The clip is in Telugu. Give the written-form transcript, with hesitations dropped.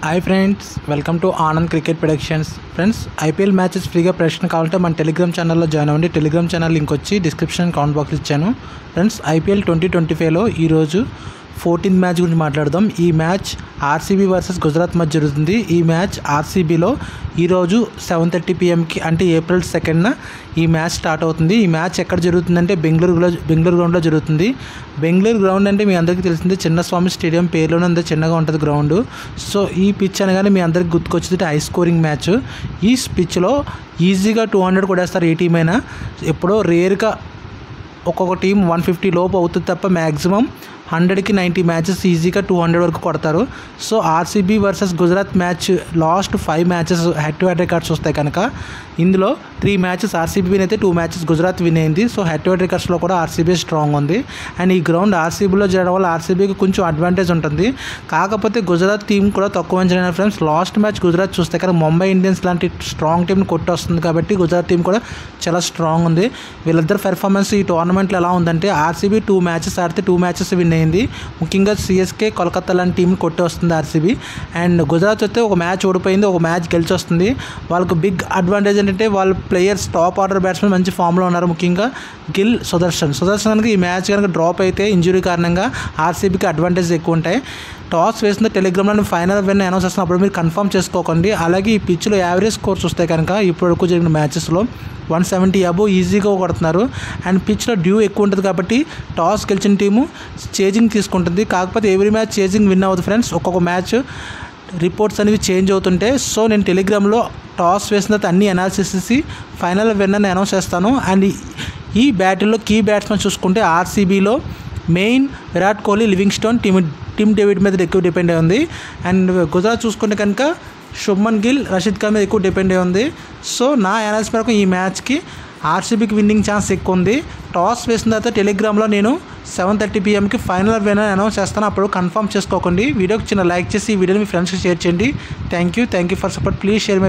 Hi friends, welcome to Anand cricket productions. Friends, IPL matches ఫ్రీగా ప్రశ్న కావాలంటే మన టెలిగ్రామ్ ఛానల్లో జాయిన్ అవ్వండి. టెలిగ్రామ్ ఛానల్ లింక్ వచ్చి డిస్క్రిప్షన్ కామెంట్ బాక్స్ ఇచ్చాను. ఫ్రెండ్స్, ఐపీఎల్ 2025లో ఈరోజు 14th మ్యాచ్ గురించి మాట్లాడదాం. ఈ మ్యాచ్ ఆర్సీబీ వర్సెస్ గుజరాత్ మధ్య జరుగుతుంది. ఈ మ్యాచ్ ఆర్సీబీలో ఈరోజు 7:30 PM అంటే April 2nd ఈ మ్యాచ్ స్టార్ట్ అవుతుంది. ఈ మ్యాచ్ ఎక్కడ జరుగుతుందంటే బెంగళూరు గ్రౌండ్లో జరుగుతుంది. బెంగళూరు గ్రౌండ్ అంటే మీ అందరికీ తెలిసిందే, చిన్నస్వామి స్టేడియం పేరులోనే అంత చిన్నగా ఉంటుంది గ్రౌండ్. సో ఈ పిచ్ అనగానే మీ అందరికి గుర్తుకొచ్చేది హై స్కోరింగ్ మ్యాచ్. ఈ పిచ్లో ఈజీగా 200 కొట్టేస్తారు ఏ టీం అయినా. ఎప్పుడో రేర్గా ఒక్కొక్క టీం 150 లోపు అవుతుంది తప్ప మ్యాక్సిమం 100కి 90 మ్యాచెస్ ఈజీగా 200 వరకు కొడతారు. So RCB versus Gujarat match last 5 matches head to head records వస్తాయి కనుక ఇందులో 3 మ్యాచెస్ ఆర్సీబీ విన్ అయితే 2 మ్యాచెస్ గుజరాత్ విన్ అయింది. సో హెడ్ టు హెడ్ రికార్డ్స్లో కూడా ఆర్సీబీ స్ట్రాంగ్ ఉంది. అండ్ ఈ గ్రౌండ్ ఆర్సీబీలో జరగడం వల్ల ఆర్సీబీకి కొంచెం అడ్వాంటేజ్ ఉంటుంది. కాకపోతే గుజరాత్ టీం కూడా తక్కువ అంచనా ఫ్రెండ్స్. లాస్ట్ మ్యాచ్ గుజరాత్ చూస్తే కానీ ముంబై ఇండియన్స్ లాంటి స్ట్రాంగ్ టీంని కొట్టి వస్తుంది కాబట్టి గుజరాత్ టీం కూడా చాలా స్ట్రాంగ్ ఉంది. వీళ్ళిద్దరు పెర్ఫార్మెన్స్ ఈ టోర్నమెంట్లో ఎలా ఉందంటే ఆర్సీబీ 2 మ్యాచెస్ ఆడితే 2 మ్యాచెస్ విన్ అయింది. ముఖ్యంగా సిఎస్కే, కోల్కతా లాంటి టీంని కొట్టి వస్తుంది ఆర్సీబీ. అండ్ గుజరాత్ వస్తే ఒక మ్యాచ్ ఓడిపోయింది, ఒక మ్యాచ్ గెలిచి వస్తుంది. వాళ్ళకు బిగ్ అడ్వాంటేజ్ ఏంటంటే వాళ్ళ ప్లేయర్స్ టాప్ ఆర్డర్ బ్యాట్స్మెన్ మంచి ఫామ్లో ఉన్నారు. ముఖ్యంగా గిల్, సుదర్శన్కి ఈ మ్యాచ్ కనుక డ్రాప్ అయితే ఇంజురీ కారణంగా ఆర్సీబీకి అడ్వాంటేజ్ ఎక్కువ ఉంటాయి. టాస్ వేసిన టెలిగ్రామ్లో ఫైనల్ విన్ అనౌన్స్ చేస్తున్నప్పుడు మీరు కన్ఫర్మ్ చేసుకోకండి. అలాగే ఈ పిచ్లో యావరేజ్ స్కోర్స్ వస్తాయి కనుక ఇప్పటివరకు జరిగిన మ్యాచెస్లో 170 అబోవ్ ఈజీగా కొడుతున్నారు. అండ్ పిచ్లో డ్యూ ఎక్కువ ఉంటుంది కాబట్టి టాస్ గెలిచిన టీము చేజింగ్ తీసుకుంటుంది. కాకపోతే ఎవ్రీ మ్యాచ్ చేజింగ్ విన్ అవుతుంది ఫ్రెండ్స్. ఒక్కొక్క మ్యాచ్ రిపోర్ట్స్ అనేవి చేంజ్ అవుతుంటే సో నేను టెలిగ్రామ్లో టాస్ వేసిన తర్వాత అన్ని అనాలిసిస్ చేసి ఫైనల్ విన్నర్ని అనౌన్స్ చేస్తాను. అండ్ ఈ బ్యాటిల్లో కీ బ్యాట్స్మెన్ చూసుకుంటే ఆర్సీబీలో main Virat Kohli, Livingstone, Tim David మీద ఎక్కువ డిపెండ్ అయి ఉంది. అండ్ గుజరాత్ చూసుకుంటే కనుక శుభ్మన్ గిల్, రషీద్ ఖాన్ మీద ఎక్కువ డిపెండ్ అయి ఉంది. సో నా అనాలిసిస్ మేరకు ఈ మ్యాచ్కి ఆర్సీబీకి విన్నింగ్ ఛాన్స్ ఎక్కువ ఉంది. టాస్ వేసిన తర్వాత టెలిగ్రామ్లో నేను 7:30 PMకి ఫైనల్ విన్నర్ అనౌన్స్ చేస్తాను. అప్పుడు కన్ఫర్మ్ చేసుకోకండి. వీడియోకి చిన్న లైక్ చేసి ఈ వీడియోని మీ ఫ్రెండ్స్కి షేర్ చేయండి. Thank you for support. Please share my